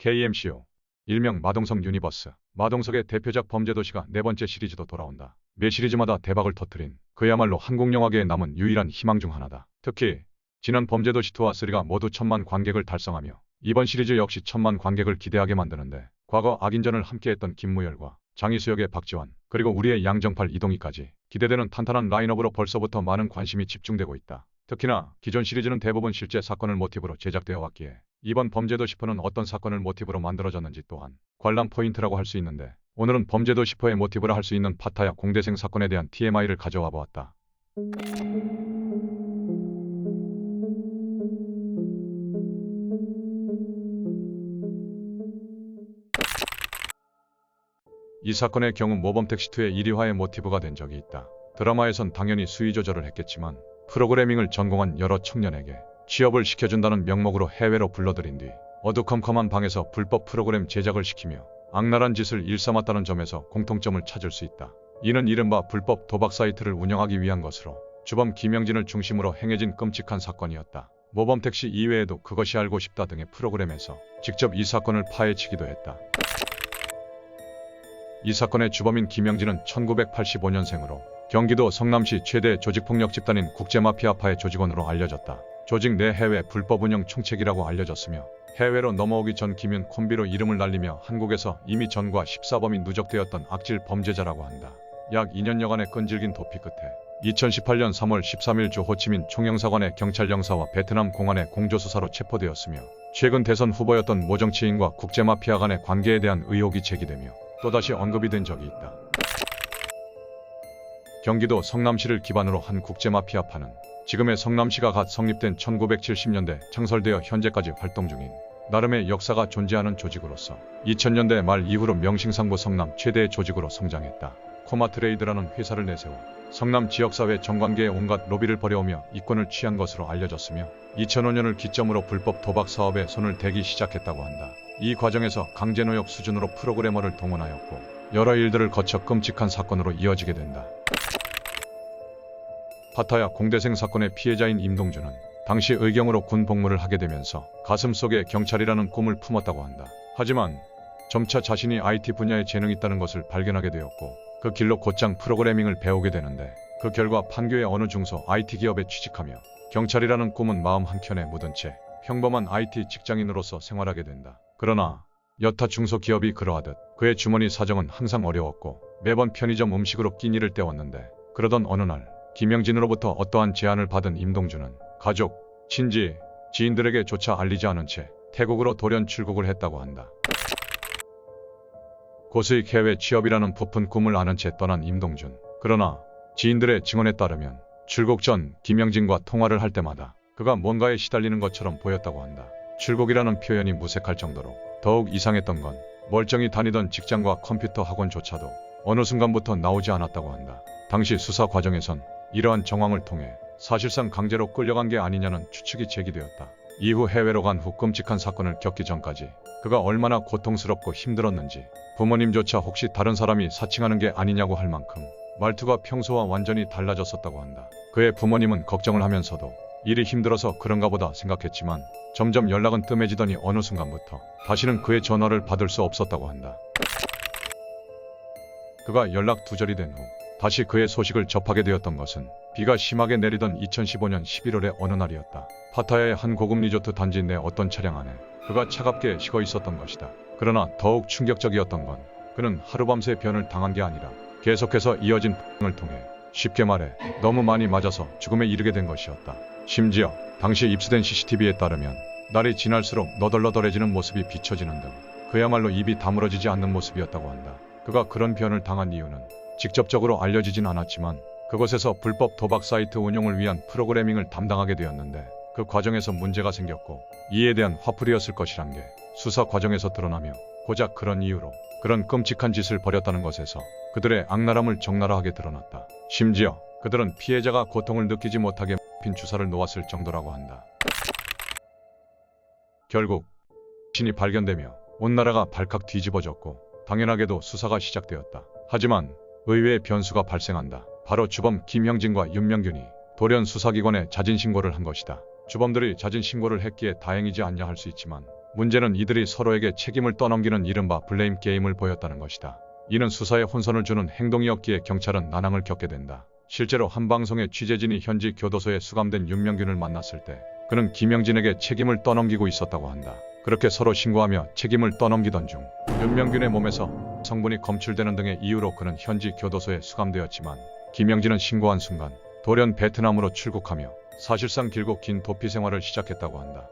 KMCU 일명 마동석 유니버스. 마동석의 대표작 범죄도시가 네 번째 시리즈도 돌아온다. 매 시리즈마다 대박을 터뜨린 그야말로 한국 영화계에 남은 유일한 희망 중 하나다. 특히 지난 범죄도시 2와 3가 모두 1000만 관객을 달성하며 이번 시리즈 역시 1000만 관객을 기대하게 만드는데 과거 악인전을 함께했던 김무열과 장희수 역의 박지원 그리고 우리의 양정팔 이동희까지 기대되는 탄탄한 라인업으로 벌써부터 많은 관심이 집중되고 있다. 특히나 기존 시리즈는 대부분 실제 사건을 모티브로 제작되어 왔기에 이번 범죄도시4는 어떤 사건을 모티브로 만들어졌는지 또한 관람 포인트라고 할 수 있는데 오늘은 범죄도시4의 모티브라 할 수 있는 파타야 공대생 사건에 대한 TMI를 가져와 보았다. 이 사건의 경우 모범택시2의 1위화의 모티브가 된 적이 있다. 드라마에선 당연히 수위 조절을 했겠지만 프로그래밍을 전공한 여러 청년에게 취업을 시켜준다는 명목으로 해외로 불러들인 뒤 어두컴컴한 방에서 불법 프로그램 제작을 시키며 악랄한 짓을 일삼았다는 점에서 공통점을 찾을 수 있다. 이는 이른바 불법 도박 사이트를 운영하기 위한 것으로 주범 김영진을 중심으로 행해진 끔찍한 사건이었다. 모범택시 이외에도 그것이 알고 싶다 등의 프로그램에서 직접 이 사건을 파헤치기도 했다. 이 사건의 주범인 김영진은 1985년생으로 경기도 성남시 최대 조직폭력 집단인 국제마피아파의 조직원으로 알려졌다. 조직 내 해외 불법 운영 총책이라고 알려졌으며 해외로 넘어오기 전 김윤 콤비로 이름을 날리며 한국에서 이미 전과 14범이 누적되었던 악질 범죄자라고 한다. 약 2년여간의 끈질긴 도피 끝에 2018년 3월 13일 주 호치민 총영사관의 경찰 영사와 베트남 공안의 공조수사로 체포되었으며 최근 대선 후보였던 모 정치인과 국제마피아 간의 관계에 대한 의혹이 제기되며 또다시 언급이 된 적이 있다. 경기도 성남시를 기반으로 한 국제마피아파는 지금의 성남시가 갓 성립된 1970년대 창설되어 현재까지 활동 중인 나름의 역사가 존재하는 조직으로서 2000년대 말 이후로 명칭상부 성남 최대의 조직으로 성장했다. 코마트레이드라는 회사를 내세워 성남 지역사회 정관계에 온갖 로비를 벌여오며 이권을 취한 것으로 알려졌으며 2005년을 기점으로 불법 도박 사업에 손을 대기 시작했다고 한다. 이 과정에서 강제노역 수준으로 프로그래머를 동원하였고 여러 일들을 거쳐 끔찍한 사건으로 이어지게 된다. 파타야 공대생 사건의 피해자인 임동준은 당시 의경으로 군 복무를 하게 되면서 가슴속에 경찰이라는 꿈을 품었다고 한다. 하지만 점차 자신이 IT 분야에 재능이 있다는 것을 발견하게 되었고 그 길로 곧장 프로그래밍을 배우게 되는데 그 결과 판교의 어느 중소 IT 기업에 취직하며 경찰이라는 꿈은 마음 한켠에 묻은 채 평범한 IT 직장인으로서 생활하게 된다. 그러나 여타 중소기업이 그러하듯 그의 주머니 사정은 항상 어려웠고 매번 편의점 음식으로 끼니를 때웠는데 그러던 어느 날 김영진으로부터 어떠한 제안을 받은 임동준은 가족, 친지, 지인들에게 조차 알리지 않은 채 태국으로 돌연 출국을 했다고 한다. 고수익 해외 취업이라는 부푼 꿈을 아는 채 떠난 임동준. 그러나 지인들의 증언에 따르면 출국 전 김영진과 통화를 할 때마다 그가 뭔가에 시달리는 것처럼 보였다고 한다. 출국이라는 표현이 무색할 정도로 더욱 이상했던 건 멀쩡히 다니던 직장과 컴퓨터 학원조차도 어느 순간부터 나오지 않았다고 한다. 당시 수사 과정에선 이러한 정황을 통해 사실상 강제로 끌려간 게 아니냐는 추측이 제기되었다. 이후 해외로 간 후 끔찍한 사건을 겪기 전까지 그가 얼마나 고통스럽고 힘들었는지 부모님조차 혹시 다른 사람이 사칭하는 게 아니냐고 할 만큼 말투가 평소와 완전히 달라졌었다고 한다. 그의 부모님은 걱정을 하면서도 일이 힘들어서 그런가 보다 생각했지만 점점 연락은 뜸해지더니 어느 순간부터 다시는 그의 전화를 받을 수 없었다고 한다. 그가 연락 두절이 된 후 다시 그의 소식을 접하게 되었던 것은 비가 심하게 내리던 2015년 11월의 어느 날이었다. 파타야의 한 고급 리조트 단지 내 어떤 차량 안에 그가 차갑게 식어 있었던 것이다. 그러나 더욱 충격적이었던 건 그는 하루밤새 변을 당한 게 아니라 계속해서 이어진 을 통해 쉽게 말해 너무 많이 맞아서 죽음에 이르게 된 것이었다. 심지어 당시 입수된 CCTV에 따르면 날이 지날수록 너덜너덜해지는 모습이 비춰지는 등 그야말로 입이 다물어지지 않는 모습이었다고 한다. 그가 그런 변을 당한 이유는 직접적으로 알려지진 않았지만 그곳에서 불법 도박 사이트 운용을 위한 프로그래밍을 담당하게 되었는데 그 과정에서 문제가 생겼고 이에 대한 화풀이였을 것이란 게 수사 과정에서 드러나며 고작 그런 이유로 그런 끔찍한 짓을 벌였다는 것에서 그들의 악랄함을 적나라하게 드러났다. 심지어 그들은 피해자가 고통을 느끼지 못하게 핀 주사를 놓았을 정도라고 한다. 결국 신이 발견되며 온 나라가 발칵 뒤집어졌고 당연하게도 수사가 시작되었다. 하지만 의외의 변수가 발생한다. 바로 주범 김형진과 윤명균이 돌연 수사기관에 자진신고를 한 것이다. 주범들이 자진신고를 했기에 다행이지 않냐 할 수 있지만 문제는 이들이 서로에게 책임을 떠넘기는 이른바 블레임 게임을 보였다는 것이다. 이는 수사에 혼선을 주는 행동이었기에 경찰은 난항을 겪게 된다. 실제로 한 방송의 취재진이 현지 교도소에 수감된 윤명균을 만났을 때 그는 김영진에게 책임을 떠넘기고 있었다고 한다. 그렇게 서로 신고하며 책임을 떠넘기던 중 윤명균의 몸에서 성분이 검출되는 등의 이유로 그는 현지 교도소에 수감되었지만 김영진은 신고한 순간 돌연 베트남으로 출국하며 사실상 길고 긴 도피 생활을 시작했다고 한다.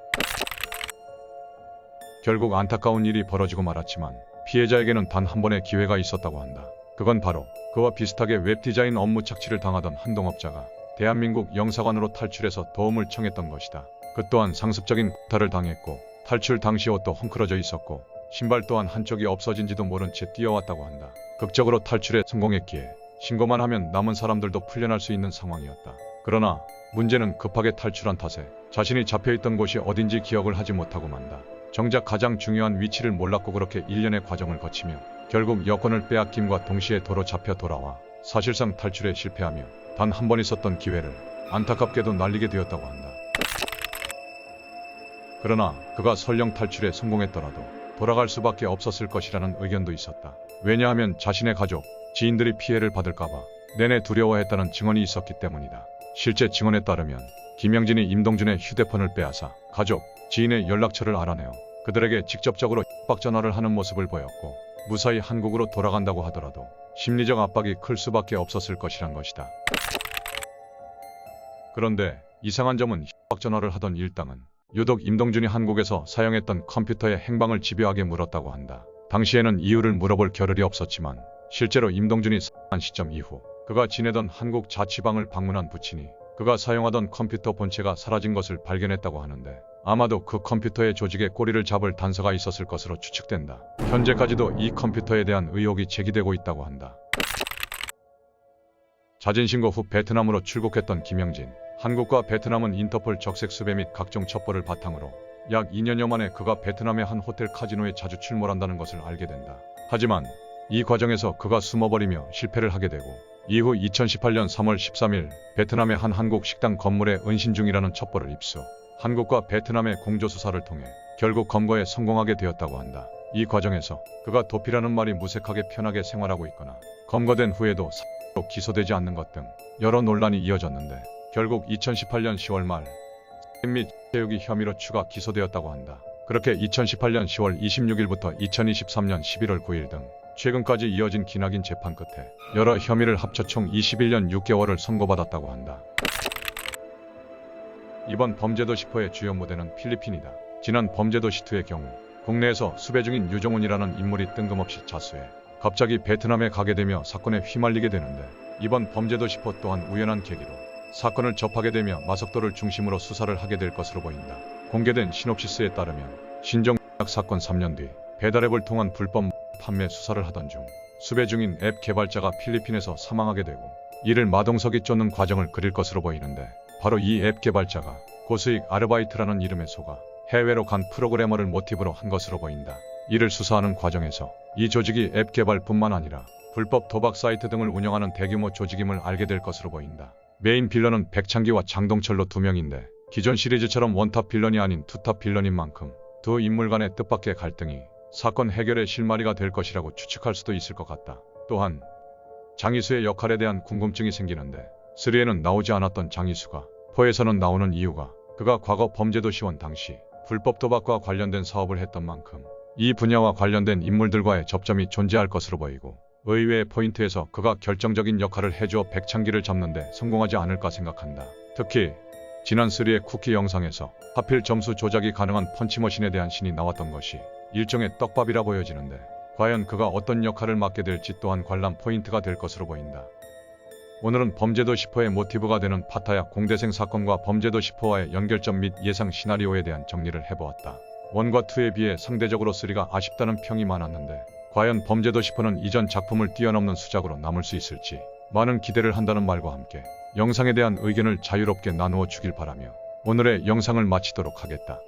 결국 안타까운 일이 벌어지고 말았지만 피해자에게는 단 한 번의 기회가 있었다고 한다. 그건 바로 그와 비슷하게 웹디자인 업무 착취를 당하던 한동업자가 대한민국 영사관으로 탈출해서 도움을 청했던 것이다. 그 또한 상습적인 구타를 당했고 탈출 당시 옷도 헝클어져 있었고 신발 또한 한쪽이 없어진지도 모른 채 뛰어왔다고 한다. 극적으로 탈출에 성공했기에 신고만 하면 남은 사람들도 풀려날 수 있는 상황이었다. 그러나 문제는 급하게 탈출한 탓에 자신이 잡혀있던 곳이 어딘지 기억을 하지 못하고 만다. 정작 가장 중요한 위치를 몰랐고 그렇게 일련의 과정을 거치며 결국 여권을 빼앗김과 동시에 도로 잡혀 돌아와 사실상 탈출에 실패하며 단 한 번 있었던 기회를 안타깝게도 날리게 되었다고 한다. 그러나 그가 설령 탈출에 성공했더라도 돌아갈 수밖에 없었을 것이라는 의견도 있었다. 왜냐하면 자신의 가족, 지인들이 피해를 받을까봐 내내 두려워했다는 증언이 있었기 때문이다. 실제 증언에 따르면 김영진이 임동준의 휴대폰을 빼앗아 가족, 지인의 연락처를 알아내어 그들에게 직접적으로 협박 전화를 하는 모습을 보였고 무사히 한국으로 돌아간다고 하더라도 심리적 압박이 클 수밖에 없었을 것이란 것이다. 그런데 이상한 점은 협박 전화를 하던 일당은 유독 임동준이 한국에서 사용했던 컴퓨터의 행방을 집요하게 물었다고 한다. 당시에는 이유를 물어볼 겨를이 없었지만 실제로 임동준이 사망한 시점 이후 그가 지내던 한국 자취방을 방문한 부친이 그가 사용하던 컴퓨터 본체가 사라진 것을 발견했다고 하는데 아마도 그 컴퓨터의 조직에 꼬리를 잡을 단서가 있었을 것으로 추측된다. 현재까지도 이 컴퓨터에 대한 의혹이 제기되고 있다고 한다. 자진신고 후 베트남으로 출국했던 김영진. 한국과 베트남은 인터폴 적색 수배 및 각종 첩보를 바탕으로 약 2년여 만에 그가 베트남의 한 호텔 카지노에 자주 출몰한다는 것을 알게 된다. 하지만 이 과정에서 그가 숨어버리며 실패를 하게 되고 이후 2018년 3월 13일 베트남의 한 한국 식당 건물에 은신 중이라는 첩보를 입수. 한국과 베트남의 공조수사를 통해 결국 검거에 성공하게 되었다고 한다. 이 과정에서 그가 도피라는 말이 무색하게 편하게 생활하고 있거나 검거된 후에도 사실로 기소되지 않는 것 등 여러 논란이 이어졌는데 결국 2018년 10월 말 및 체육이 혐의로 추가 기소되었다고 한다. 그렇게 2018년 10월 26일부터 2023년 11월 9일 등 최근까지 이어진 기나긴 재판 끝에 여러 혐의를 합쳐 총 21년 6개월을 선고받았다고 한다. 이번 범죄도시4의 주요 무대는 필리핀이다. 지난 범죄도시2의 경우 국내에서 수배 중인 유종훈이라는 인물이 뜬금없이 자수해 갑자기 베트남에 가게 되며 사건에 휘말리게 되는데 이번 범죄도시4 또한 우연한 계기로 사건을 접하게 되며 마석도를 중심으로 수사를 하게 될 것으로 보인다. 공개된 시놉시스에 따르면 신종 사건 3년 뒤 배달앱을 통한 불법 판매 수사를 하던 중 수배 중인 앱 개발자가 필리핀에서 사망하게 되고 이를 마동석이 쫓는 과정을 그릴 것으로 보이는데 바로 이 앱 개발자가 고수익 아르바이트라는 이름의 속아 해외로 간 프로그래머를 모티브로 한 것으로 보인다. 이를 수사하는 과정에서 이 조직이 앱 개발뿐만 아니라 불법 도박 사이트 등을 운영하는 대규모 조직임을 알게 될 것으로 보인다. 메인 빌런은 백창기와 장동철로 두 명인데 기존 시리즈처럼 원탑 빌런이 아닌 투탑 빌런인 만큼 두 인물 간의 뜻밖의 갈등이 사건 해결의 실마리가 될 것이라고 추측할 수도 있을 것 같다. 또한 장이수의 역할에 대한 궁금증이 생기는데 3에는 나오지 않았던 장이수가 4에서는 나오는 이유가 그가 과거 범죄도시1 당시 불법 도박과 관련된 사업을 했던 만큼 이 분야와 관련된 인물들과의 접점이 존재할 것으로 보이고 의외의 포인트에서 그가 결정적인 역할을 해주어 백창기를 잡는데 성공하지 않을까 생각한다. 특히 지난 3의 쿠키 영상에서 하필 점수 조작이 가능한 펀치머신에 대한 신이 나왔던 것이 일종의 떡밥이라 보여지는데 과연 그가 어떤 역할을 맡게 될지 또한 관람 포인트가 될 것으로 보인다. 오늘은 범죄도시4의 모티브가 되는 파타야 공대생 사건과 범죄도시4와의 연결점 및 예상 시나리오에 대한 정리를 해보았다. 1과 2에 비해 상대적으로 3가 아쉽다는 평이 많았는데 과연 범죄도시4는 이전 작품을 뛰어넘는 수작으로 남을 수 있을지 많은 기대를 한다는 말과 함께 영상에 대한 의견을 자유롭게 나누어 주길 바라며 오늘의 영상을 마치도록 하겠다.